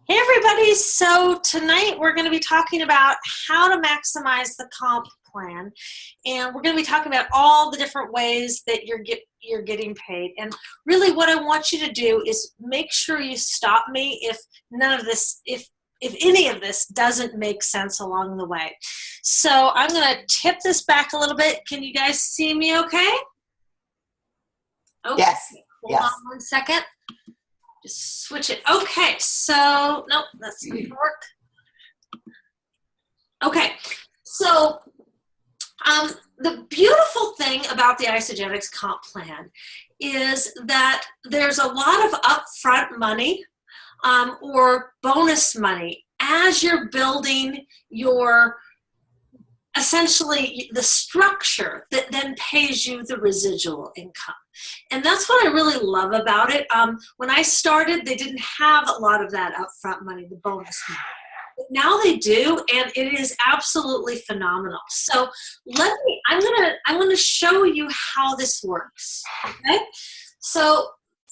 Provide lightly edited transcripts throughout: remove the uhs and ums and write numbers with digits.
Hey everybody, so tonight we're going to be talking about how to maximize the comp plan, and we're going to be talking about all the different ways that you're getting paid. And really what I want you to do is make sure you stop me if none of this if any of this doesn't make sense along the way. So I'm going to tip this back a little bit. Can you guys see me okay? Okay. Yes. Hold on one second. Just switch it. Okay, so, nope, that's not going to work. Okay, so the beautiful thing about the Isagenix comp plan is that there's a lot of upfront money or bonus money as you're building your, essentially, the structure that then pays you the residual income. And that's what I really love about it. When I started, they didn't have a lot of that upfront money, the bonus money. But now they do, and it is absolutely phenomenal. So I'm gonna show you how this works. Okay. So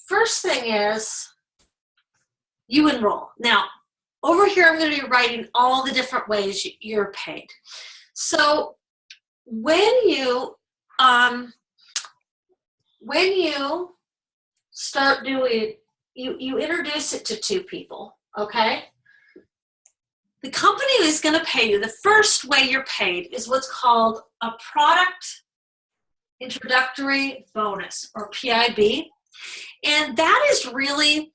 first thing is you enroll. Now over here, I'm going to be writing all the different ways you're paid. So when you start doing, you introduce it to two people, okay? The company is going to pay you. The first way you're paid is what's called a product introductory bonus, or PIB. And that is really,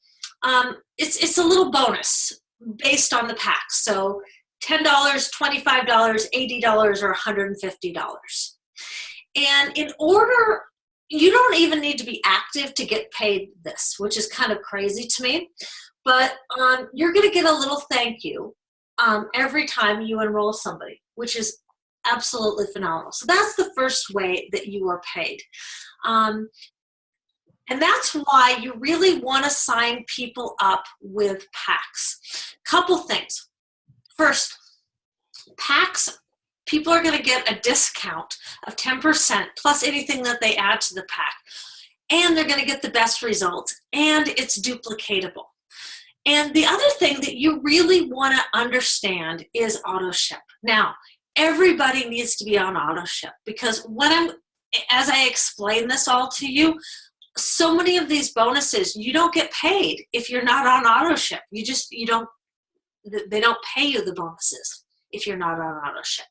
it's a little bonus based on the pack. So $10, $25, $80, or $150. And in order, you don't even need to be active to get paid this, which is kind of crazy to me. But you're going to get a little thank you every time you enroll somebody, which is absolutely phenomenal. So that's the first way that you are paid. And that's why you really want to sign people up with packs. Couple things. First, packs, people are going to get a discount of 10% plus anything that they add to the pack. And they're going to get the best results, and it's duplicatable. And the other thing that you really want to understand is auto ship. Now, everybody needs to be on auto ship, because as I explain this all to you, so many of these bonuses, you don't get paid if you're not on auto ship. They don't pay you the bonuses if you're not on auto ship.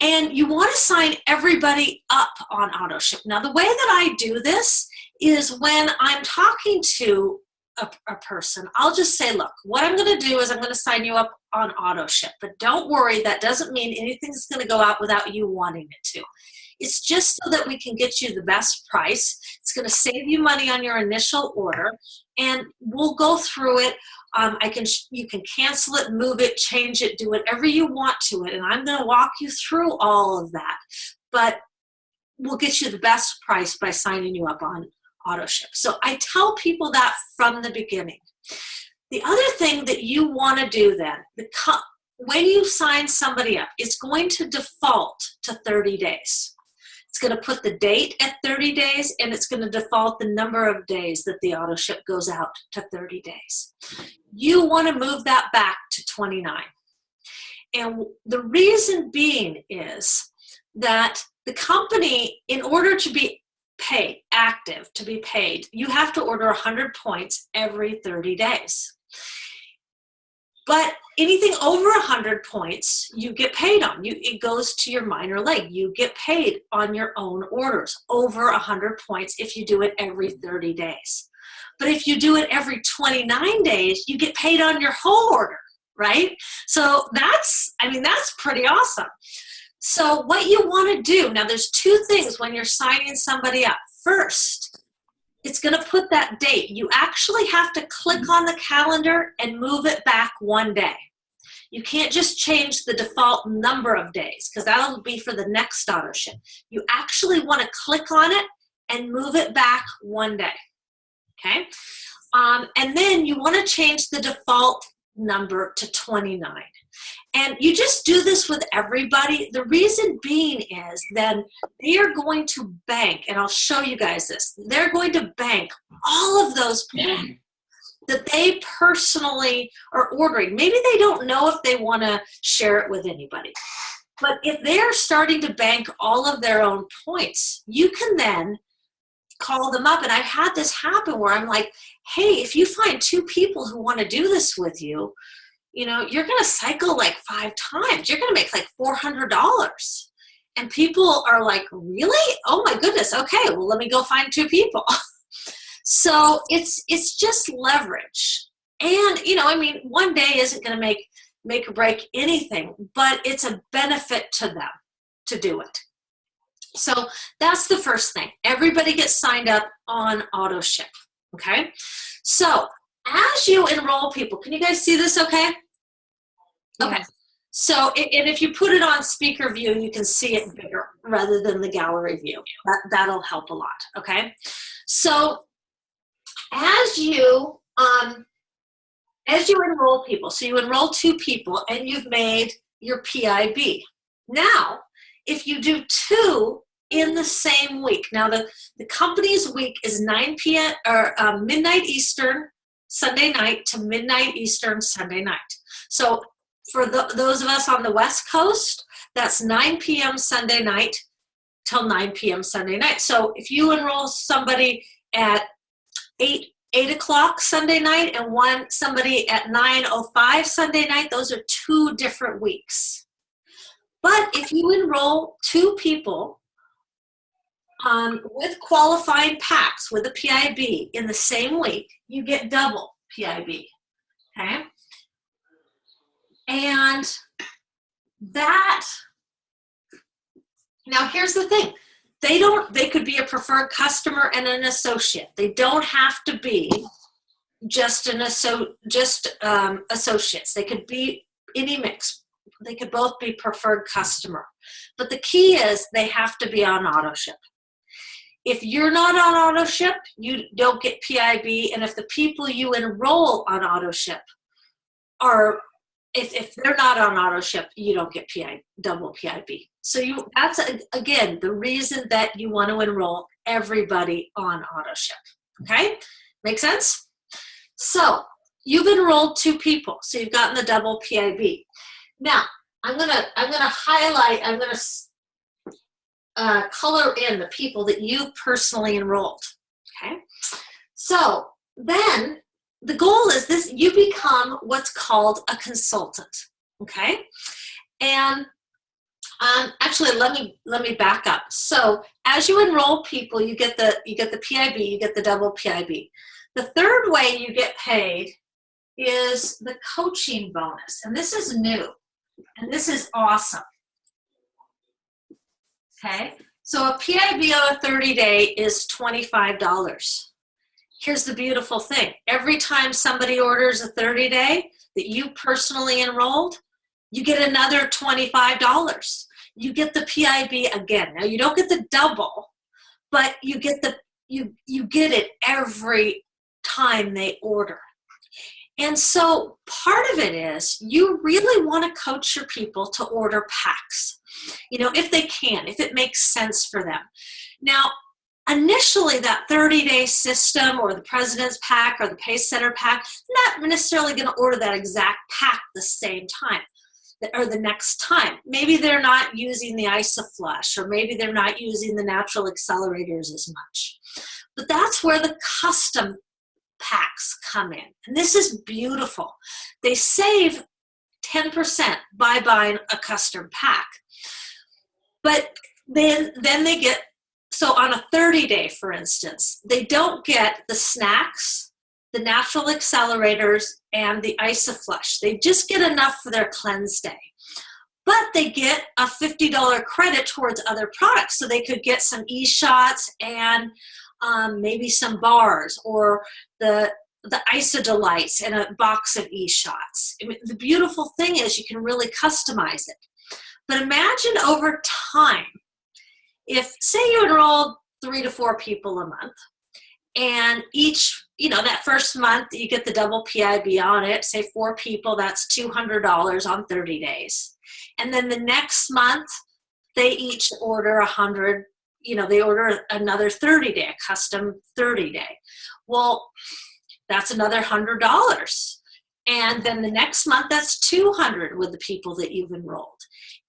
And you want to sign everybody up on auto ship. Now, the way that I do this is when I'm talking to a person, I'll just say, look, what I'm going to do is I'm going to sign you up on auto ship. But don't worry, that doesn't mean anything's going to go out without you wanting it to. It's just so that we can get you the best price. It's going to save you money on your initial order, and we'll go through it. You can cancel it, move it, change it, do whatever you want to it, and I'm going to walk you through all of that. But we'll get you the best price by signing you up on auto ship. So I tell people that from the beginning. The other thing that you want to do then, when you sign somebody up, it's going to default to 30 days. It's going to put the date at 30 days, and it's going to default the number of days that the auto ship goes out to 30 days. You want to move that back to 29. And the reason being is that the company, in order to be paid, active to be paid, you have to order 100 points every 30 days. But anything over 100 points, you get paid on. It goes to your minor leg. You get paid on your own orders over 100 points if you do it every 30 days. But if you do it every 29 days, you get paid on your whole order, right? So that's pretty awesome. So what you want to do, now there's two things when you're signing somebody up. First, it's going to put that date. You actually have to click on the calendar and move it back one day. You can't just change the default number of days, because that'll be for the next auto ship. You actually want to click on it and move it back one day, okay? And then you want to change the default number to 29. And you just do this with everybody. The reason being is then they are going to bank, and I'll show you guys this. They're going to bank all of those points that they personally are ordering. Maybe they don't know if they want to share it with anybody. But if they're starting to bank all of their own points, you can then call them up. And I've had this happen where I'm like, hey, if you find 2 people who want to do this with you, you know, you're going to cycle like 5 times. You're going to make like $400. And people are like, really? Oh my goodness. Okay, well, let me go find 2 people. So it's just leverage. And, you know, I mean, one day isn't going to make or break anything, but it's a benefit to them to do it. So that's the first thing. Everybody gets signed up on AutoShip, okay? So as you enroll people, can you guys see this okay? Okay. Yes. So, and if you put it on speaker view, you can see it bigger rather than the gallery view. That'll help a lot, okay? So as you enroll people, so you enroll 2 people and you've made your PIB. Now, if you do 2 in the same week, now the company's week is 9 p.m. or midnight Eastern Sunday night to midnight Eastern Sunday night. So for those of us on the West Coast, that's 9 p.m. Sunday night till 9 p.m. Sunday night. So if you enroll somebody at 8 o'clock Sunday night and somebody at 9:05 Sunday night, those are 2 different weeks. But if you enroll 2 people with qualifying packs with a PIB in the same week, you get double PIB, okay? And that, now here's the thing. They could be a preferred customer and an associate. They don't have to be just associates. They could be any mix. They could both be preferred customer. But the key is they have to be on AutoShip. If you're not on AutoShip, you don't get PIB. And if the people you enroll on AutoShip are, if they're not on AutoShip, you don't get double PIB. So that's, again, the reason that you want to enroll everybody on AutoShip, okay? Make sense? So you've enrolled 2 people, so you've gotten the double PIB. Now, I'm gonna highlight, I'm gonna color in the people that you personally enrolled, okay? So then the goal is this, you become what's called a consultant, okay? And actually, let me back up. So as you enroll people, you get the PIB, you get the double PIB. The third way you get paid is the coaching bonus, and this is new, and this is awesome. Okay, so a PIB on a 30-day is $25. Here's the beautiful thing. Every time somebody orders a 30-day that you personally enrolled, you get another $25. You get the PIB again. Now you don't get the double, but you get you get it every time they order. And so part of it is you really want to coach your people to order packs, you know, if they can, if it makes sense for them. Now, initially that 30-day system or the President's Pack or the Pacesetter Pack, not necessarily going to order that exact pack the same time or the next time. Maybe they're not using the IsoFlush, or maybe they're not using the natural accelerators as much. But that's where the custom packs come in. And this is beautiful. They save 10% by buying a custom pack. But then they get, so on a 30-day, for instance, they don't get the snacks, the natural accelerators, and the IsoFlush. They just get enough for their cleanse day. But they get a $50 credit towards other products. So they could get some e-shots and maybe some bars, or the IsoDelights and a box of e-shots. I mean, the beautiful thing is you can really customize it. But imagine over time, if, say you enrolled 3 to 4 people a month, and each, you know, that first month you get the double PIB on it, say 4 people, that's $200 on 30 days. And then the next month, they each order 100, you know, they order another 30-day, a custom 30-day. Well, that's another $100. And then the next month, that's $200 with the people that you've enrolled.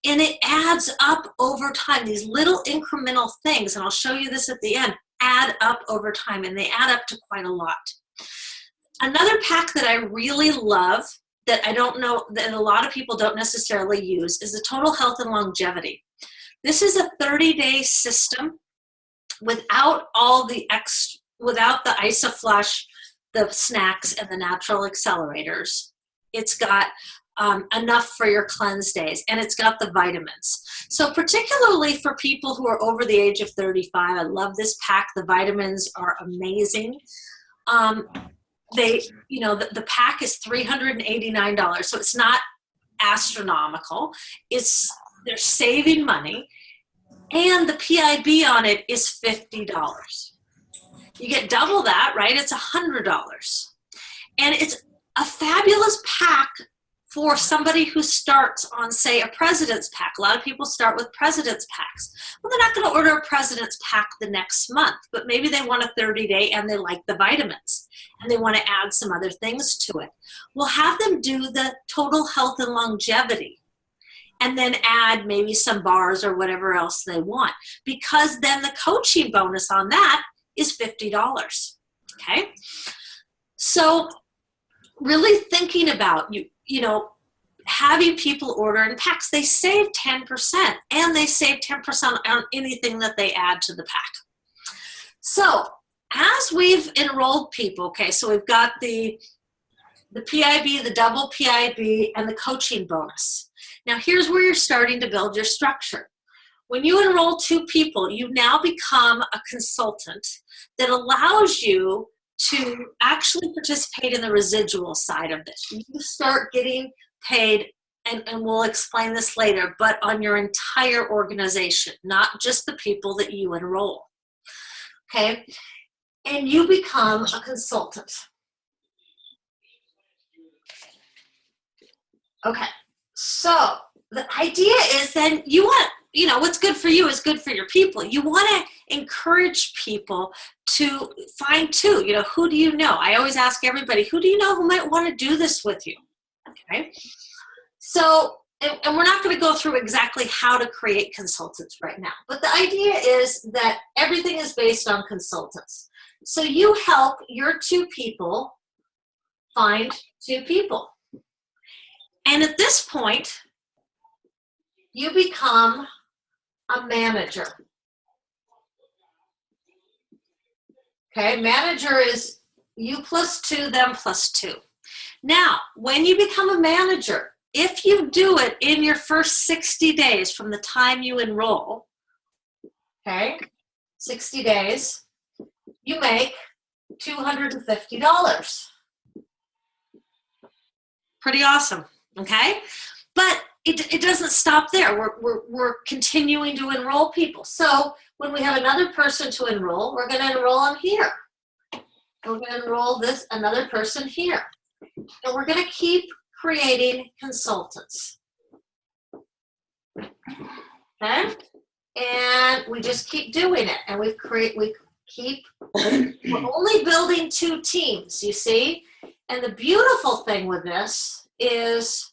And it adds up over time. These little incremental things, and I'll show you this at the end, add up over time, and they add up to quite a lot. Another pack that I really love that I don't know that a lot of people don't necessarily use is the Total Health and Longevity. This is a 30-day system without all the without the Isoflush, the snacks, and the natural accelerators. It's got enough for your cleanse days, and it's got the vitamins. So particularly for people who are over the age of 35, I love this pack. The vitamins are amazing. The pack is $389, so it's not astronomical. They're saving money, and the PIB on it is $50. You get double that, right? It's $100. And it's a fabulous pack for somebody who starts on, say, a President's Pack. A lot of people start with President's Packs. Well, they're not going to order a President's Pack the next month, but maybe they want a 30-day and they like the vitamins and they want to add some other things to it. We'll have them do the Total Health and Longevity and then add maybe some bars or whatever else they want, because then the coaching bonus on that is $50. Okay? So really thinking about having people order in packs, they save 10%, and they save 10% on anything that they add to the pack. So as we've enrolled people, okay, so we've got the PIB, the double PIB, and the coaching bonus. Now here's where you're starting to build your structure. When you enroll 2 people, you now become a consultant that allows you to actually participate in the residual side of this. You start getting paid, and we'll explain this later, but on your entire organization, not just the people that you enroll. Okay? And you become a consultant. Okay, so the idea is then you want, what's good for you is good for your people. You want to encourage people to find too, who do you know? I always ask everybody, who do you know who might want to do this with you? Okay. So, and we're not going to go through exactly how to create consultants right now, but the idea is that everything is based on consultants. So you help your 2 people find 2 people. And at this point, you become a manager. Okay, manager is you plus 2, them plus 2. Now, when you become a manager, if you do it in your first 60 days from the time you enroll, okay, 60 days, you make $250. Pretty awesome, okay? But it doesn't stop there. We're continuing to enroll people. So when we have another person to enroll, we're going to enroll them here. And we're going to enroll another person here. And we're going to keep creating consultants. Okay? And we just keep doing it. And we're only building 2 teams, you see? And the beautiful thing with this is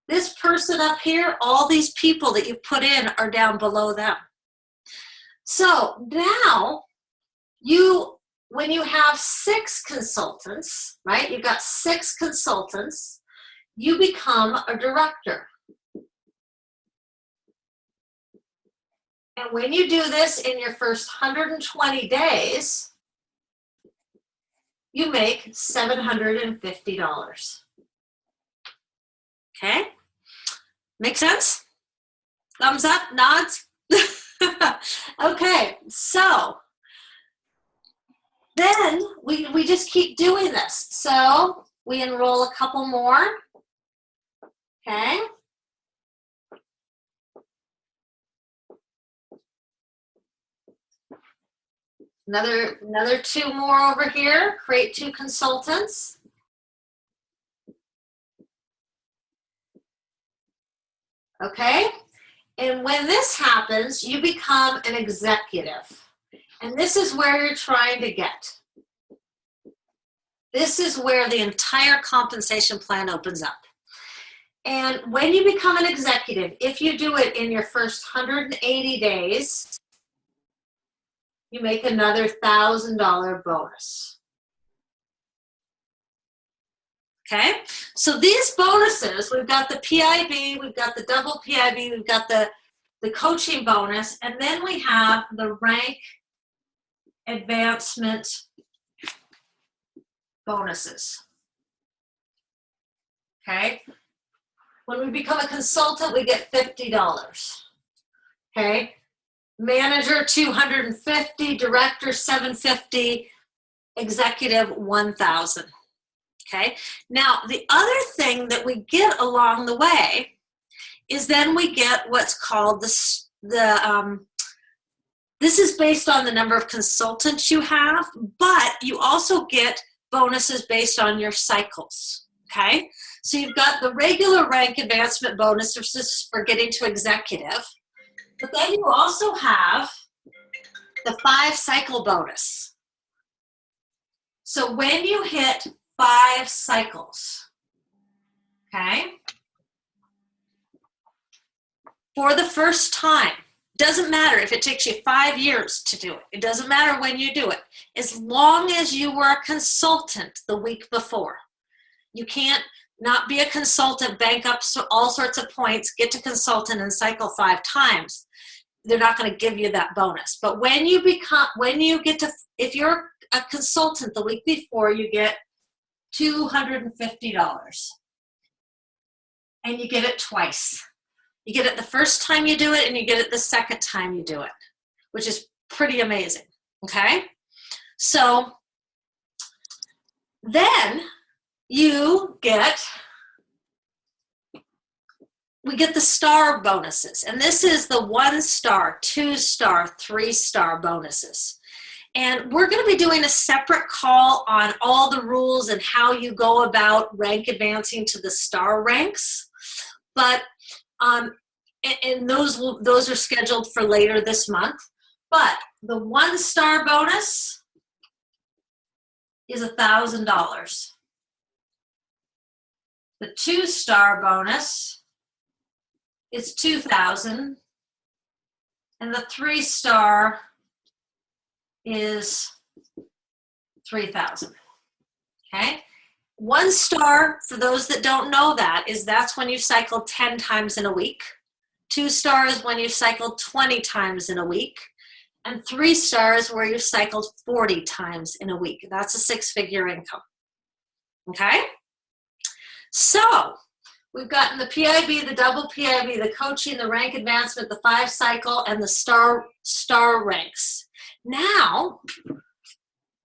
this person up here, all these people that you put in are down below them. So now when you have 6 consultants, right? You've got 6 consultants, you become a director. And when you do this in your first 120 days, you make $750. Okay? Make sense? Thumbs up, nods? Okay, so then we just keep doing this. So we enroll a couple more. Okay? Another 2 more over here. Create 2 consultants. Okay? And when this happens, you become an executive. And this is where you're trying to get. This is where the entire compensation plan opens up. And when you become an executive, if you do it in your first 180 days, you make another $1,000 bonus. Okay, so these bonuses, we've got the PIB, we've got the double PIB, we've got the coaching bonus, and then we have the rank advancement bonuses. Okay, when we become a consultant, we get $50. Okay, manager $250, director $750, executive $1,000. Okay, now the other thing that we get along the way is then we get what's called this is based on the number of consultants you have, but you also get bonuses based on your cycles. Okay, so you've got the regular rank advancement bonus, which is for getting to executive, but then you also have the 5-cycle bonus. So when you hit 5 cycles, okay, for the first time, doesn't matter if it takes you 5 years to do it. It doesn't matter when you do it. As long as you were a consultant the week before. You can't not be a consultant, bank up all sorts of points, get to consultant and cycle 5 times. They're not going to give you that bonus. But when you get to, if you're a consultant the week before, you get $250. And you get it twice. You get it the first time you do it, and you get it the second time you do it, which is pretty amazing. Okay? So then we get the star bonuses. And this is the 1-star, 2-star, 3-star bonuses. And we're going to be doing a separate call on all the rules and how you go about rank advancing to the star ranks. But and those are scheduled for later this month. But the 1-star bonus is $1,000. The 2-star bonus is $2,000, and the 3-star is $3,000. Okay, 1-star, for those that don't know that, that's when you cycle 10 times in a week. 2-star is when you cycled 20 times in a week, and 3-star is where you cycled 40 times in a week. That's a 6-figure income. Okay, so we've gotten the PIB, the double PIB, the coaching, the rank advancement, the 5-cycle, and the star ranks. Now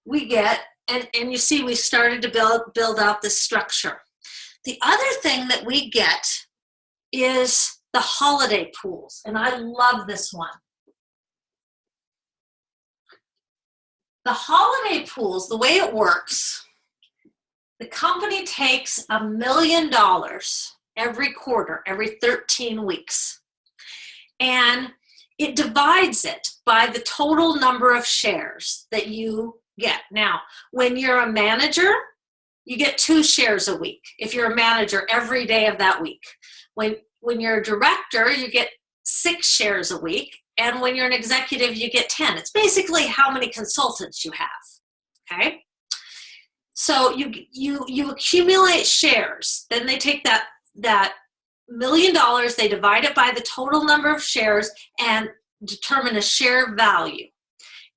we get, and you see we started to build out this structure. The other thing that we get is the holiday pools, and I love this one. The holiday pools, the way it works, the company takes $1 million every quarter, every 13 weeks, and it divides it by the total number of shares that you get. Now, when you're a manager, you get 2 shares a week. If you're a manager every day of that week. When you're a director, you get 6 shares a week. And when you're an executive, you get 10. It's basically how many consultants you have. Okay? So you accumulate shares. Then they take that $1 million, they divide it by the total number of shares and determine a share value.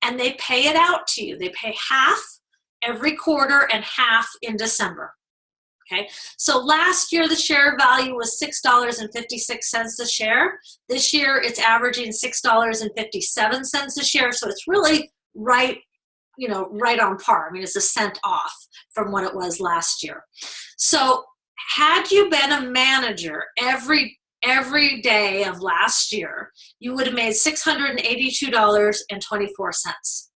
And they pay it out to you. They pay half every quarter and half in December. Okay, so last year the share value was $6.56 a share. This year it's averaging $6.57 a share. So it's really right on par. I mean, it's a cent off from what it was last year. So had you been a manager every day of last year, you would have made $682.24.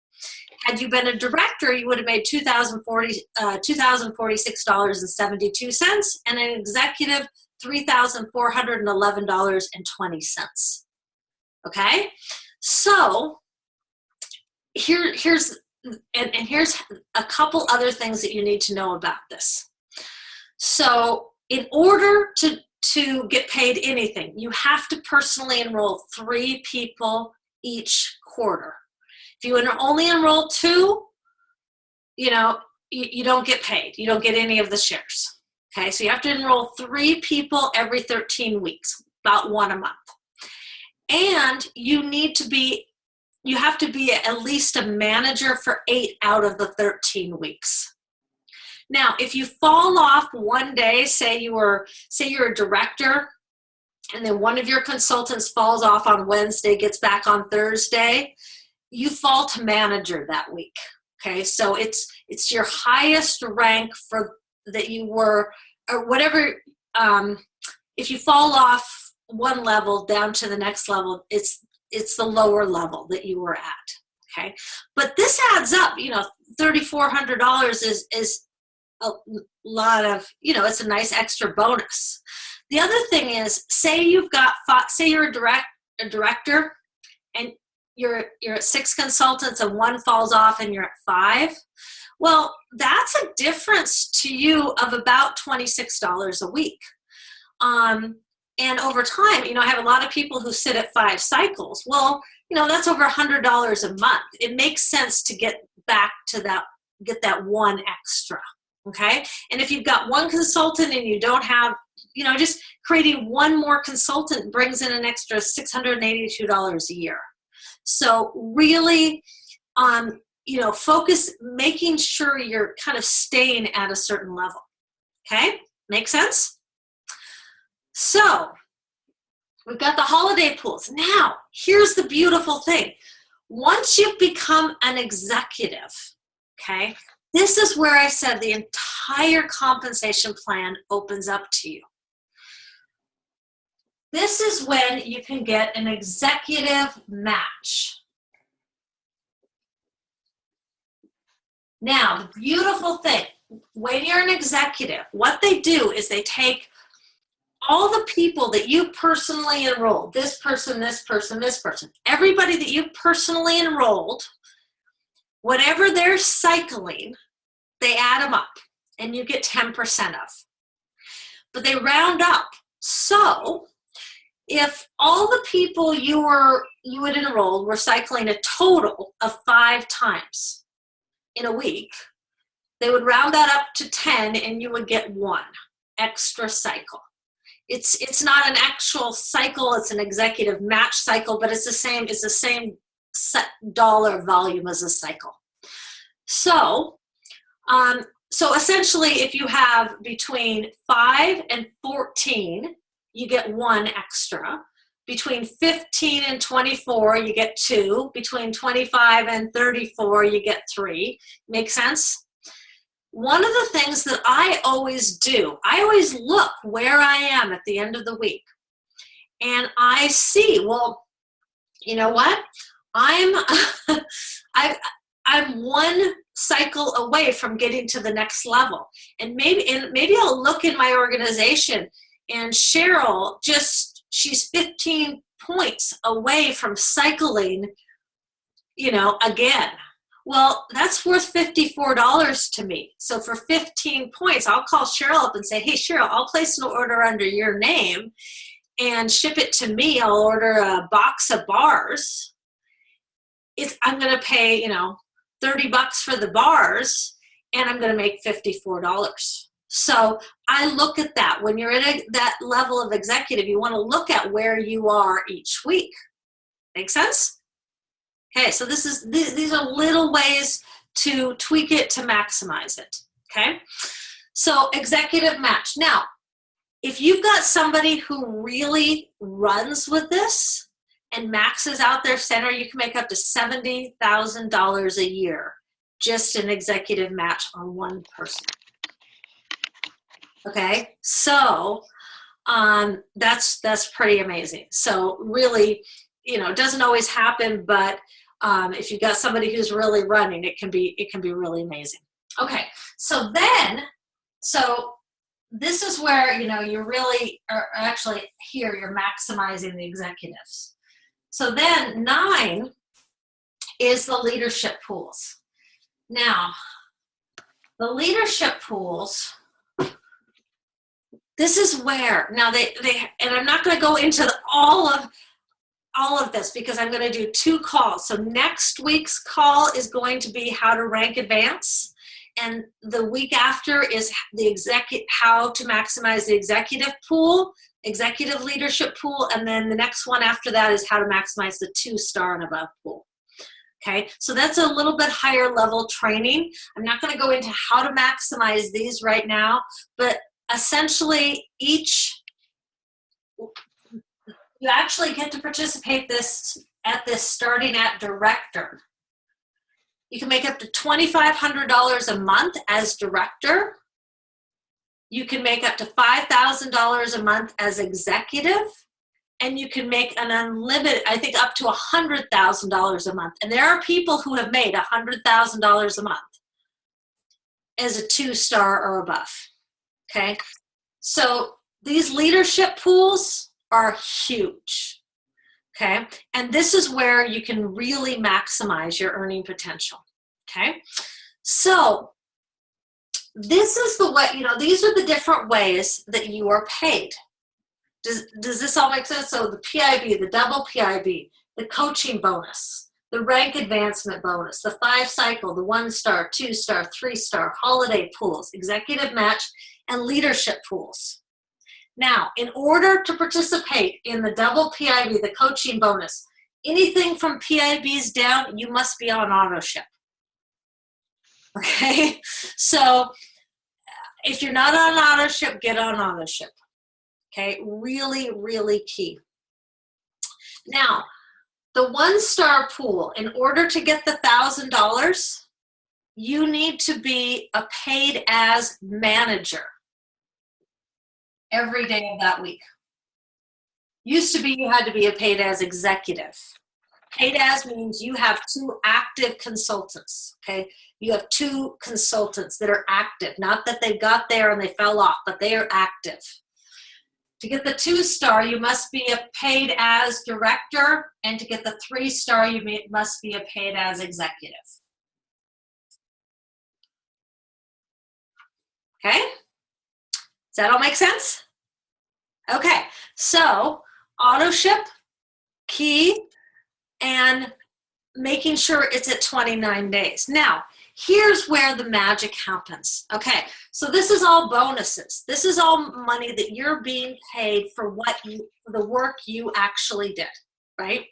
Had you been a director, you would have made $2,046.72, and an executive, $3,411.20. Okay, so here's and here's a couple other things that you need to know about this. So in order to get paid anything, you have to personally enroll 3 people each quarter. If you only enroll 2, you don't get paid. You don't get any of the shares. Okay, so you have to enroll 3 people every 13 weeks, about 1 a month. And you have to be at least a manager for 8 out of the 13 weeks. Now, if you fall off one day, say you're a director, and then one of your consultants falls off on Wednesday, gets back on Thursday, you fall to manager that week. Okay, so it's your highest rank for that you were, or whatever. If you fall off one level down to the next level, it's the lower level that you were at. Okay, but this adds up. $3,400 is a lot of, it's a nice extra bonus. The other thing is, say you're a director, and you're at 6 consultants and 1 falls off and you're at 5. Well, that's a difference to you of about $26 a week. And over time, I have a lot of people who sit at 5 cycles. Well, that's over $100 a month. It makes sense to get back to get that 1 extra. Okay. And if you've got 1 consultant and you don't have, just creating 1 more consultant brings in an extra $682 a year. So really, focus, making sure you're kind of staying at a certain level. Okay. Make sense? So we've got the holiday pools. Now, here's the beautiful thing. Once you've become an executive, okay, this is where I said the entire compensation plan opens up to you. This is when you can get an executive match. Now, the beautiful thing, when you're an executive, what they do is they take all the people that you personally enrolled, this person, this person, this person, everybody that you personally enrolled, whatever they're cycling, they add them up and you get 10% of. But they round up. So if all the people you had enrolled were cycling a total of 5 times in a week, they would round that up to 10 and you would get 1 extra cycle. It's not an actual cycle, it's an executive match cycle, but it's the same set dollar volume as a cycle. So essentially, if you have between 5 and 14, you get 1 extra. Between 15 and 24, you get 2. Between 25 and 34, you get 3. Make sense? One of the things that I always do, I always look where I am at the end of the week. And I see, well, you know what? I'm 1 cycle away from getting to the next level. And maybe I'll look in my organization, and Cheryl, she's 15 points away from cycling, again. Well, that's worth $54 to me. So for 15 points, I'll call Cheryl up and say, hey, Cheryl, I'll place an order under your name and ship it to me. I'll order a box of bars. I'm going to pay, $30 for the bars, and I'm going to make $54. So I look at that. When you're at that level of executive, you want to look at where you are each week. Make sense? Okay, so these are little ways to tweak it to maximize it. Okay, so executive match. Now, if you've got somebody who really runs with this and maxes out their center, you can make up to $70,000 a year just an executive match on 1 person. Okay, so that's pretty amazing. So really, it doesn't always happen, but if you've got somebody who's really running, it can be really amazing. Okay, so this is where you really are actually here. You're maximizing the executives. So then 9 is the leadership pools. Now, the leadership pools, this is where, now they and I'm not going to go into all of this because I'm going to do 2 calls. So next week's call is going to be how to rank advance. And the week after is how to maximize the executive pool, executive leadership pool. And then the next one after that is how to maximize the 2-star and above pool. Okay, so that's a little bit higher level training. I'm not going to go into how to maximize these right now, but essentially you actually get to participate at this starting at director. You can make up to $2,500 a month as director. You can make up to $5,000 a month as executive. And you can make an unlimited, I think up to $100,000 a month. And there are people who have made $100,000 a month as a 2-star or above, okay? So these leadership pools are huge, okay? And this is where you can really maximize your earning potential, okay? So this is the way, these are the different ways that you are paid. Does this all make sense? So the PIB, the double PIB, the coaching bonus, the rank advancement bonus, the 5-cycle, the 1-star, 2-star, 3-star, holiday pools, executive match, and leadership pools. Now, in order to participate in the double PIB, the coaching bonus, anything from PIBs down, you must be on auto ship. Okay? So if you're not on auto ship, get on auto ship. Okay, really, really key. Now, the 1-star pool, in order to get the $1,000, you need to be a paid as manager every day of that week. Used to be you had to be a paid as executive. Paid as means you have 2 active consultants, okay? You have 2 consultants that are active, not that they got there and they fell off, but they are active. To get the 2-star, you must be a paid as director, and to get the 3-star, you must be a paid as executive. Okay? Does that all make sense? Okay, so auto ship, key, and making sure it's at 29 days. Now, here's where the magic happens. Okay, so this is all bonuses. This is all money that you're being paid for for the work you actually did, right?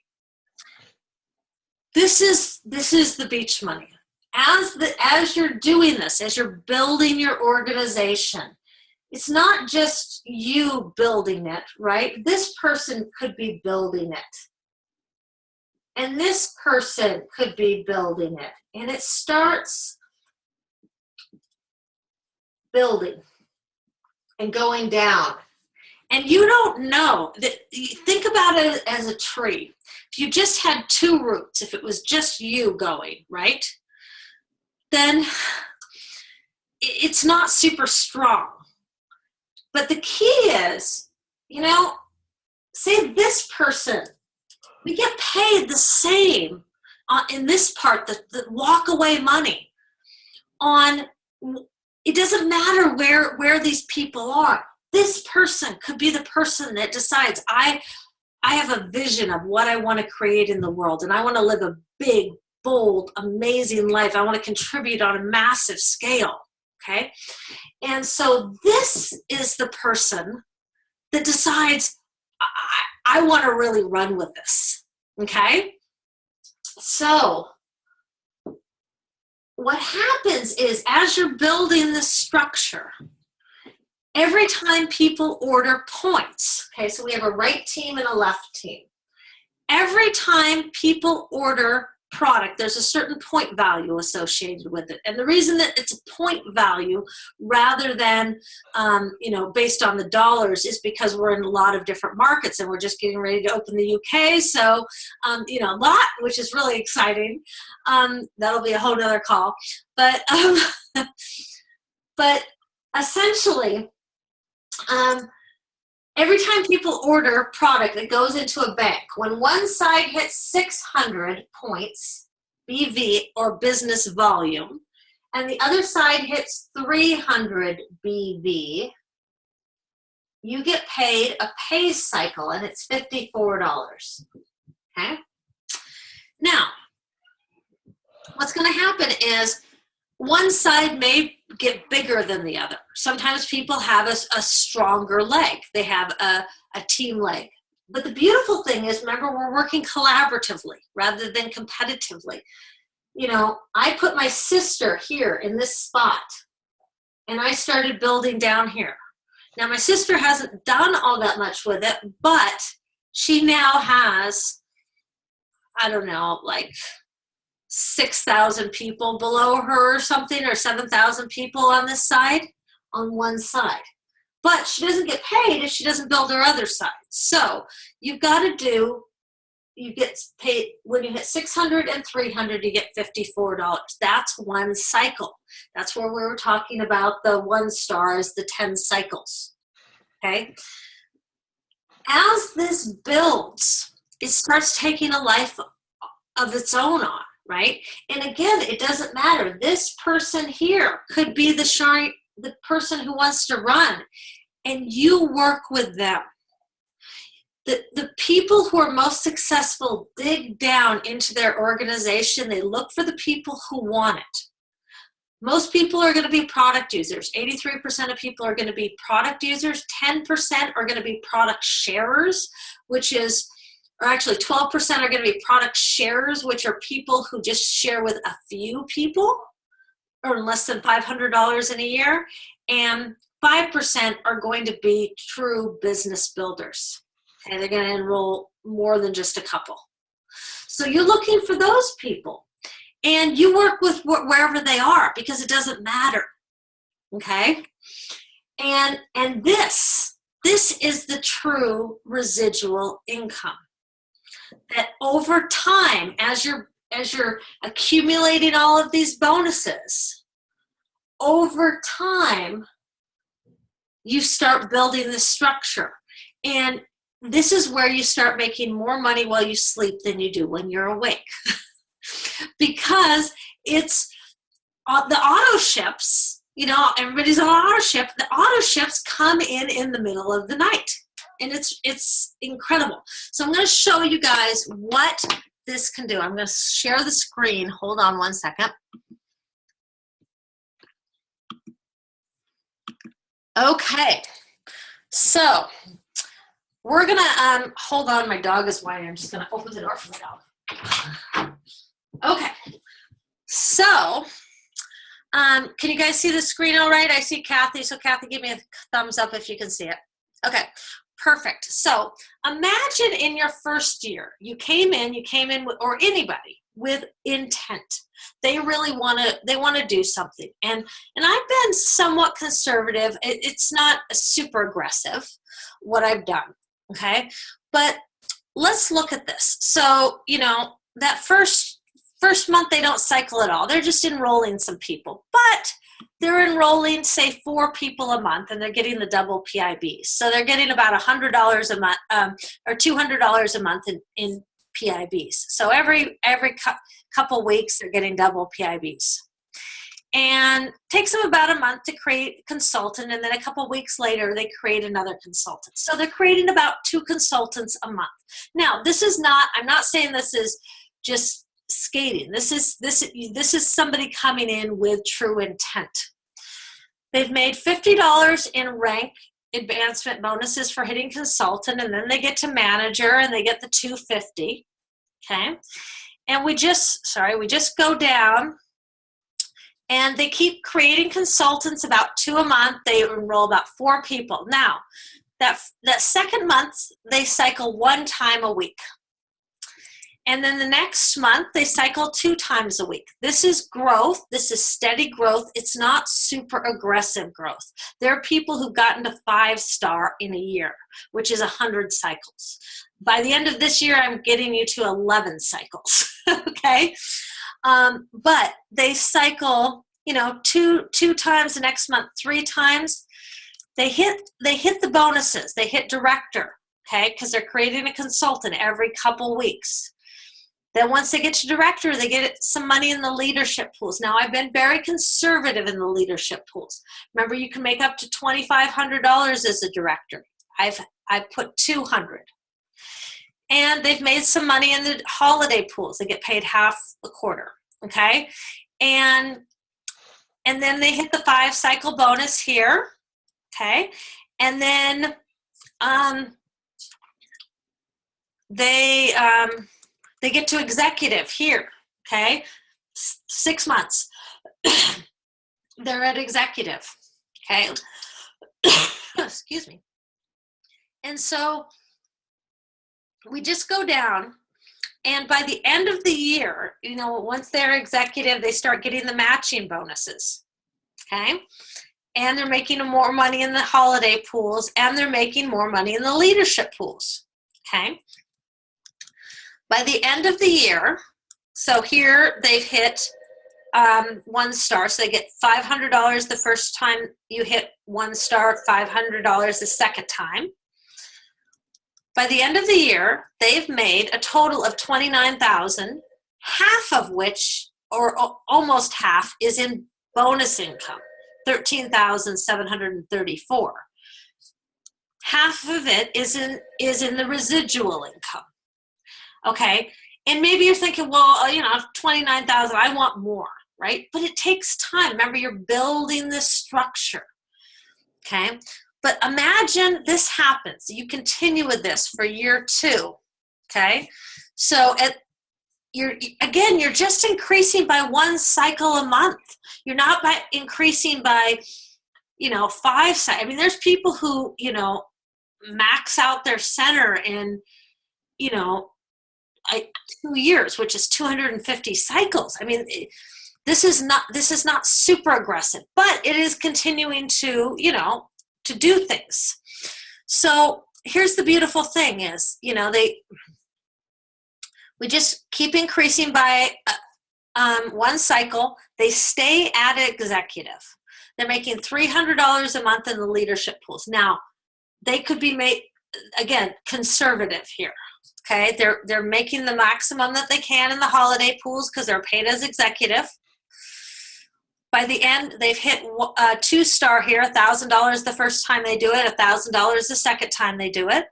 This is the beach money. As you're doing this, as you're building your organization, it's not just you building it, right? This person could be building it. And this person could be building it. And it starts building and going down. And you don't know that. You think about it as a tree. If you just had 2 roots, if it was just you going, right? Then it's not super strong. But the key is, say this person, we get paid the same in this part, the walk away money on, it doesn't matter where these people are. This person could be the person that decides, I have a vision of what I want to create in the world, and I want to live a big, bold, amazing life. I want to contribute on a massive scale, okay? And so this is the person that decides, I want to really run with this, okay? So what happens is, as you're building this structure, every time people order points, okay, so we have a right team and a left team. Every time people order product, there's a certain point value associated with it. And the reason that it's a point value rather than, based on the dollars is because we're in a lot of different markets and we're just getting ready to open the UK. So, a lot, which is really exciting. That'll be a whole nother call. But essentially, every time people order product that goes into a bank, when one side hits 600 points, BV or business volume, and the other side hits 300 BV, you get paid a pay cycle, and it's $54. Okay? Now, what's going to happen is one side may get bigger than the other. Sometimes people have a stronger leg. They have a team leg. But the beautiful thing is, remember, we're working collaboratively rather than competitively. You know, I put my sister here in this spot, and I started building down here. Now, my sister hasn't done all that much with it, but she now has, I don't know, like 6,000 people below her or something, or 7,000 people on this side, on one side. But she doesn't get paid if she doesn't build her other side. So you've got to do, you get paid, when you hit 600 and 300, you get $54. That's one cycle. That's where we were talking about the 1 star is the 10 cycles. Okay? As this builds, it starts taking a life of its own on, right? And again, it doesn't matter. This person here could be the person who wants to run, and you work with them. The people who are most successful dig down into their organization. They look for the people who want it. Most people are going to be product users. 83% of people are going to be product users. 10% are going to be product sharers, which is, or actually 12% are going to be product sharers, which are people who just share with a few people, earn less than $500 in a year. And 5% are going to be true business builders. Okay, they're going to enroll more than just a couple. So you're looking for those people. And you work with wherever they are, because it doesn't matter. Okay? And this is the true residual income. That over time, as you're accumulating all of these bonuses, over time, you start building this structure. And this is where you start making more money while you sleep than you do when you're awake. Because it's the auto ships, you know, everybody's on auto ship. The auto ships come in the middle of the night. And it's incredible. So I'm going to show you guys what this can do. I'm going to share the screen. Hold on one second. Okay. So we're going to, hold on, my dog is whining. I'm just going to open the door for my dog. Okay. So, can you guys see the screen all right? I see Kathy. So Kathy, give me a thumbs up if you can see it. Okay. Perfect. So imagine in your first year, you came in with, or anybody with intent. They really want to do something. And I've been somewhat conservative. It's not super aggressive what I've done. Okay. But let's look at this. So, you know, that first month, they don't cycle at all. They're just enrolling some people, but they're enrolling, say, 4 people a month, and they're getting the double PIBs. So they're getting about $100 a month, or $200 a month in PIBs. So every couple weeks, they're getting double PIBs. And it takes them about a month to create a consultant, and then a couple weeks later, they create another consultant. So they're creating about 2 consultants a month. Now, this is not, I'm not saying this is just skating. This is somebody coming in with true intent. They've made $50 in rank advancement bonuses for hitting consultant, and then they get to manager and they get the $250. Okay. And we just go down, and they keep creating consultants, about 2 a month. They enroll about 4 people. Now, that second month, they cycle 1 time a week. And then the next month, they cycle 2 times a week. This is growth. This is steady growth. It's not super aggressive growth. There are people who've gotten to 5-star in a year, which is 100 cycles. By the end of this year, I'm getting you to 11 cycles, okay? But they cycle, you know, two times the next month, 3 times. They hit the bonuses. They hit director, okay, because they're creating a consultant every couple weeks. Then once they get to director, they get some money in the leadership pools. Now, I've been very conservative in the leadership pools. Remember, you can make up to $2,500 as a director. I've put $200. And they've made some money in the holiday pools. They get paid half a quarter, okay? And then they hit the 5-cycle bonus here, okay? And then they get to executive here, okay? 6 months. They're at executive, okay? Excuse me. And so we just go down, and by the end of the year, you know, once they're executive, they start getting the matching bonuses, okay? And they're making more money in the holiday pools, and they're making more money in the leadership pools, okay? By the end of the year, so here they've hit 1 star, so they get $500 the first time you hit 1 star, $500 the second time. By the end of the year, they've made a total of $29,000, half of which, or almost half, is in bonus income, $13,734. Half of it is in the residual income. Okay, and maybe you're thinking, well, you know, $29,000, I want more, right? But it takes time. Remember, you're building this structure. Okay. But imagine this happens. You continue with this for year 2, okay? So you're just increasing by 1 cycle a month. You're not increasing by, you know, 5 cycles. I mean, there's people who, you know, max out their center in, you know, 2 years, which is 250 cycles. I mean, this is not super aggressive, but it is continuing to, you know, to do things. So here's the beautiful thing is, you know, we just keep increasing by 1 cycle. They stay at executive. They're making $300 a month in the leadership pools. Now, they could be made, again, conservative here. Okay, they're making the maximum that they can in the holiday pools because they're paid as executive. By the end, they've hit 2 star here, $1,000 the first time they do it, $1,000 the second time they do it.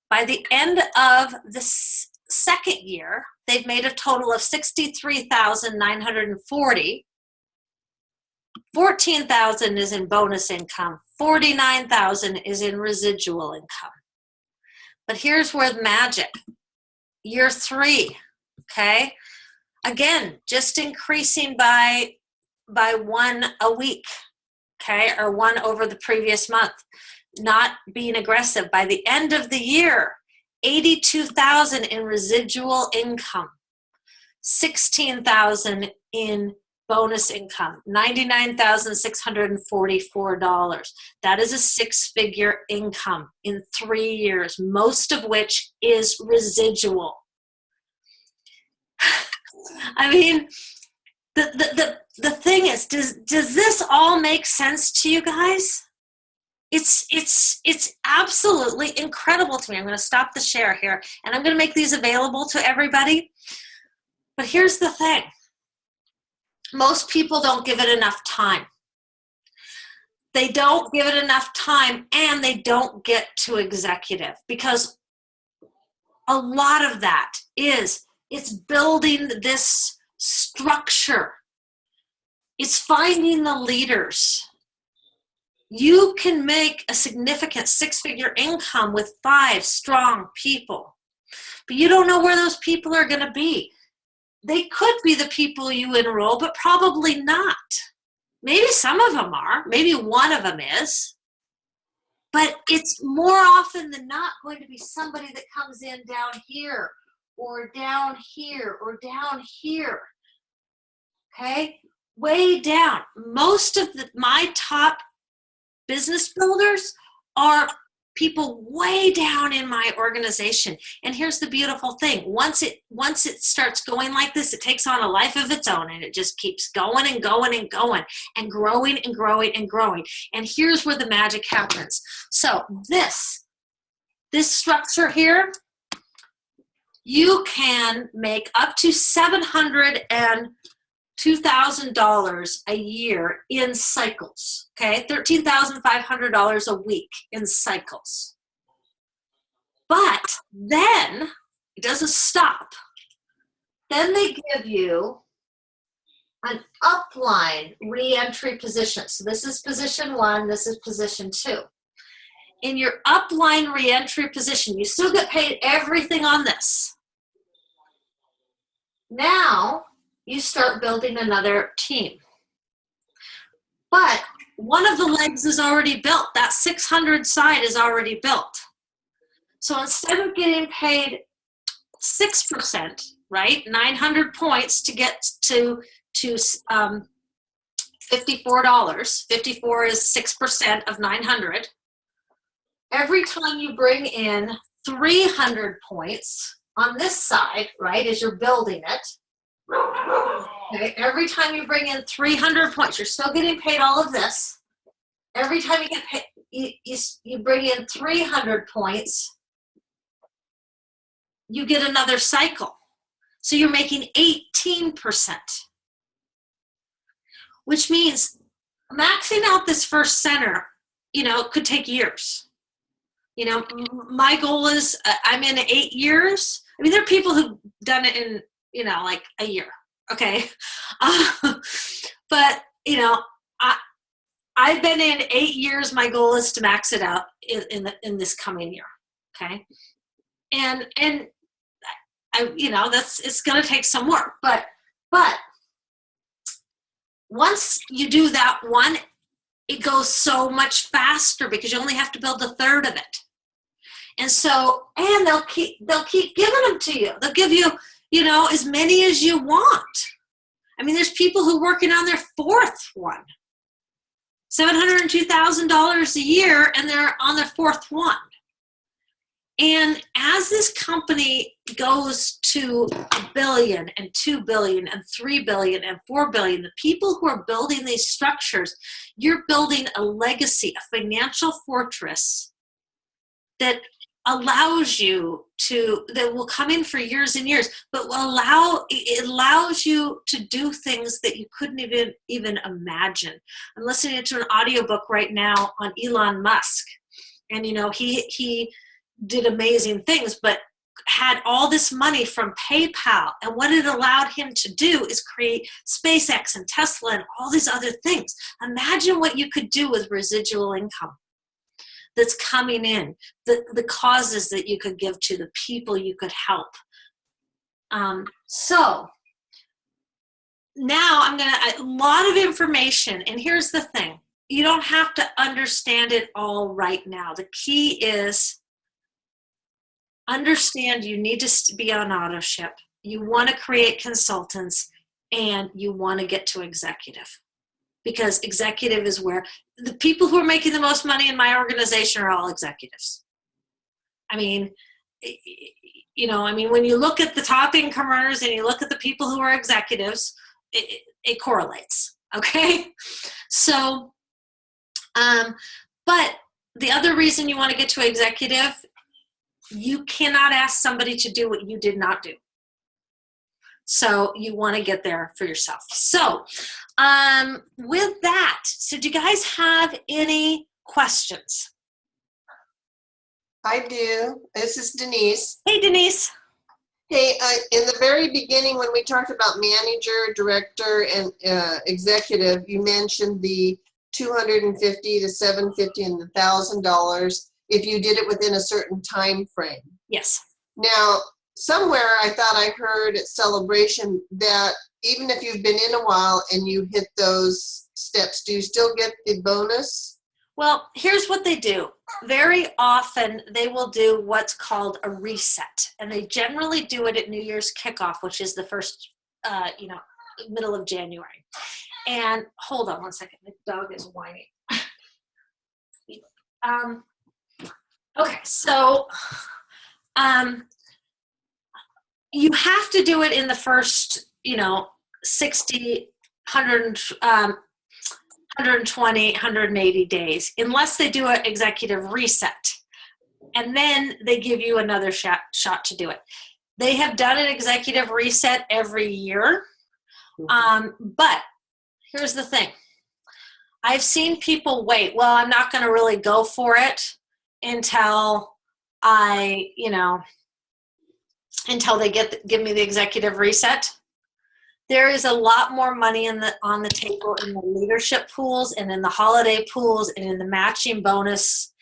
By the end of the second year, they've made a total of $63,940. $14,000 is in bonus income. $49,000 is in residual income. But here's where the magic. Year 3, okay? Again, just increasing by 1 a week, okay, or 1 over the previous month, not being aggressive. By the end of the year, $82,000 in residual income, $16,000 in bonus income, $99,644. That is a 6-figure income in 3 years, most of which is residual. I mean, the thing is, does this all make sense to you guys? It's absolutely incredible to me. I'm going to stop the share here, and I'm going to make these available to everybody. But here's the thing. Most people don't give it enough time. They don't give it enough time, and they don't get to executive, because a lot of that is, it's building this structure. It's finding the leaders. You can make a significant 6-figure income with 5 strong people, but you don't know where those people are going to be. They could be the people you enroll, but probably not. Maybe some of them are. Maybe one of them is. But it's more often than not going to be somebody that comes in down here, or down here, or down here. Okay? Way down. Most of my top business builders are people way down in my organization. And here's the beautiful thing. Once it starts going like this, it takes on a life of its own, and it just keeps going and going and going and growing and growing and growing. And here's where the magic happens. So this structure here, you can make up to $702,000 a year in cycles, okay? $13,500 a week in cycles. But then it doesn't stop. Then they give you an upline reentry position. So this is position 1, this is position 2. In your upline reentry position, you still get paid everything on this. Now you start building another team. But one of the legs is already built. That 600 side is already built. So instead of getting paid 6%, right, 900 points to get to $54. 54 is 6% of 900. Every time you bring in 300 points on this side, right, as you're building it, okay, every time you bring in 300 points, you're still getting paid all of this. Every time you get paid, you bring in 300 points, you get another cycle. So you're making 18%, which means maxing out this first center, could take years. My goal is I'm in 8 years. I mean, there are people who've done it in, like a year. Okay. But, I've been in 8 years. My goal is to max it out in this coming year. Okay. And it's going to take some work, but once you do that one, it goes so much faster because you only have to build a third of it. And so, and they'll keep giving them to you. They'll give you, as many as you want. I mean, there's people who are working on their fourth one. $702,000 a year, and they're on their fourth one. And as this company goes to $1 billion and $2 billion and $3 billion and $4 billion, the people who are building these structures, you're building a legacy, a financial fortress that allows you that will come in for years and years, but it allows you to do things that you couldn't even imagine. I'm listening to an audiobook right now on Elon Musk, and he did amazing things, but had all this money from PayPal, and what it allowed him to do is create SpaceX and Tesla and all these other things. Imagine what you could do with residual income that's coming in, the causes that you could give to, the people you could help. So now a lot of information, and here's the thing. You don't have to understand it all right now. The key is understand you need to be on auto ship. You want to create consultants, and you want to get to executive. Because executive is where the people who are making the most money in my organization are all executives. I mean, when you look at the top income earners and you look at the people who are executives, it correlates. Okay. So, but the other reason you want to get to executive, you cannot ask somebody to do what you did not do. So you want to get there for yourself. So with that, so do you guys have any questions? I do. This is Denise. Hey, Denise. Hey, in the very beginning when we talked about manager, director, and executive, you mentioned the $250 to $750 and $1,000 if you did it within a certain time frame. Yes. Now, somewhere I thought I heard at Celebration that even if you've been in a while and you hit those steps, do you still get the bonus? Well, here's what they do. Very often they will do what's called a reset, and they generally do it at New Year's kickoff, which is the first, middle of January. And hold on one second, the dog is whining. Okay, so you have to do it in the first, 60, 100, 120, 180 days, unless they do an executive reset. And then they give you another shot to do it. They have done an executive reset every year. But here's the thing. I've seen people wait. Well, I'm not going to really go for it until until they give me the executive reset. There is a lot more money on the table in the leadership pools and in the holiday pools and in the matching bonus.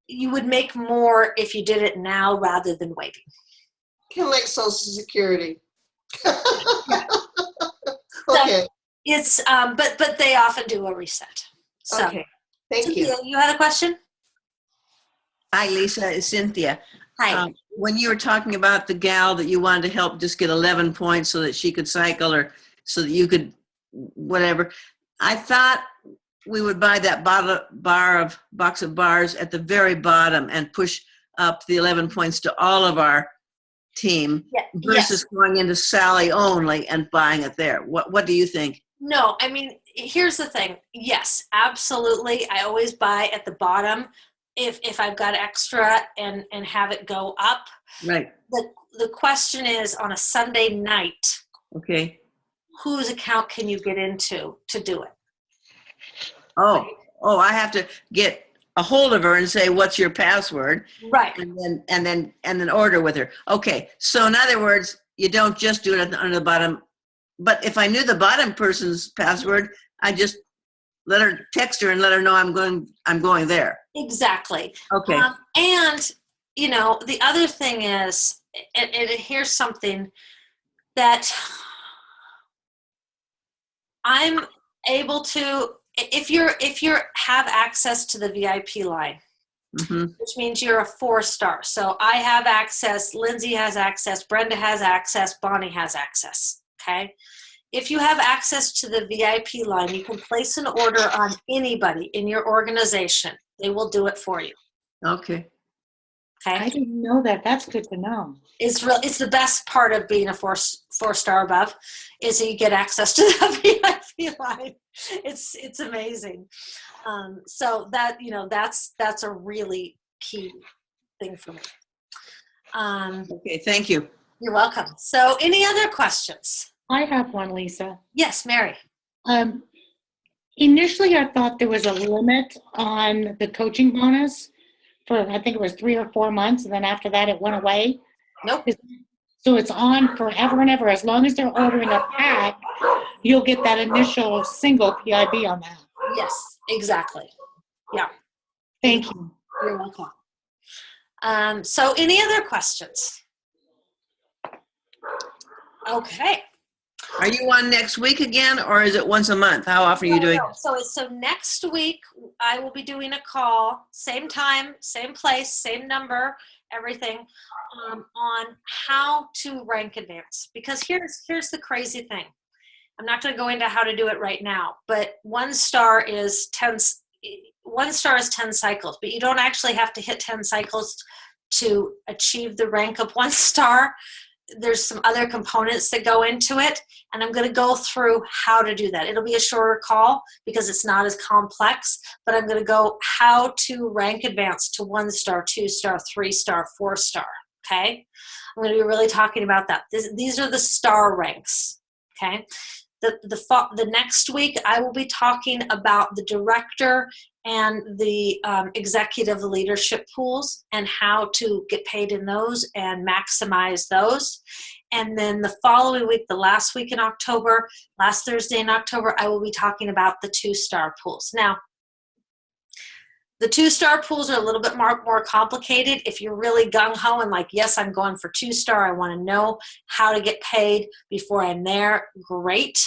You would make more if you did it now rather than waiting. Kind of like Social Security. Yeah. Okay. So it's but they often do a reset. So, Okay. Thank Cynthia, you. you had a question? Hi, Lisa. It's Cynthia. Hi. When you were talking about the gal that you wanted to help just get 11 points so that she could cycle or so that you could whatever, I thought we would buy that box of bars at the very bottom and push up the 11 points to all of our team versus going into Sally only and buying it there. What do you think? No, I mean, here's the thing. Yes, absolutely. I always buy at the bottom if I've got extra and have it go up. Right. The question is, on a Sunday night, Okay. whose account can you get into to do it? Oh, I have to get a hold of her and say, what's your password? Right. And then order with her. Okay. So in other words, you don't just do it under the bottom. But if I knew the bottom person's password, I just let her text her and let her know I'm going there. Exactly. Okay. And the other thing is, and here's something that I'm able to, if you have access to the VIP line, which means you're a 4-star. So I have access, Lindsay has access, Brenda has access, Bonnie has access. Okay. If you have access to the VIP line, you can place an order on anybody in your organization. They will do it for you. Okay. Okay. I didn't know that. That's good to know. It's the best part of being a 4-star above is that you get access to the VIP line. It's amazing. So that that's a really key thing for me. Okay. Thank you. You're welcome. So any other questions? I have one, Lisa. Yes, Mary. Initially, I thought there was a limit on the coaching bonus for, I think it was 3 or 4 months, and then after that, it went away. Nope. So it's on forever and ever. As long as they're ordering a pack, you'll get that initial single PIB on that. Yes, exactly. Yeah. Thank you. You're welcome. So any other questions? Okay. Are you on next week again, or is it once a month? How often are you doing? No. So next week I will be doing a call, same time, same place, same number, everything, on how to rank advance. Because here's the crazy thing. I'm not going to go into how to do it right now, but 1 star is 10 cycles, but you don't actually have to hit 10 cycles to achieve the rank of 1 star. There's some other components that go into it, and I'm going to go through how to do that. It'll be a shorter call because it's not as complex, but I'm going to go how to rank advance to 1 star, 2 star, 3 star, 4 star. Okay. I'm going to be really talking about that. These are the star ranks. Okay. The next week I will be talking about the director and the executive leadership pools and how to get paid in those and maximize those. And then the following week, the last week in October, last Thursday in October, I will be talking about the 2-star pools. Now, the 2-star pools are a little bit more complicated. If you're really gung-ho and like, yes, I'm going for 2-star, I want to know how to get paid before I'm there, great.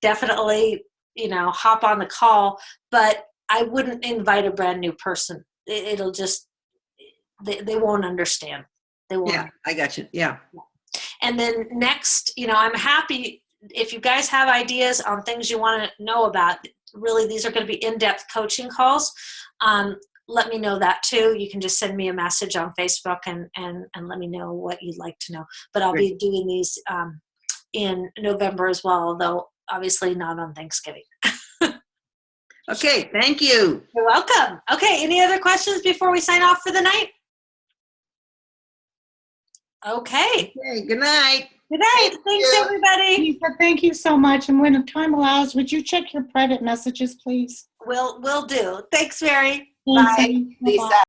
Definitely, hop on the call, but I wouldn't invite a brand new person. It'll just, they won't understand. They won't. Yeah, I got you. Yeah. And then next, I'm happy if you guys have ideas on things you want to know about. Really, these are going to be in-depth coaching calls. Let me know that too. You can just send me a message on Facebook and let me know what you'd like to know. But I'll be doing these in November as well, although obviously not on Thanksgiving. Okay, thank you. You're welcome. Okay, any other questions before we sign off for the night? Okay. Okay, good night. Good night. Thank Thanks, you. everybody. Lisa, thank you so much. And when time allows, would you check your private messages, please? Will do. Thanks, Mary. Thanks, Bye. Amy. Lisa. Bye-bye.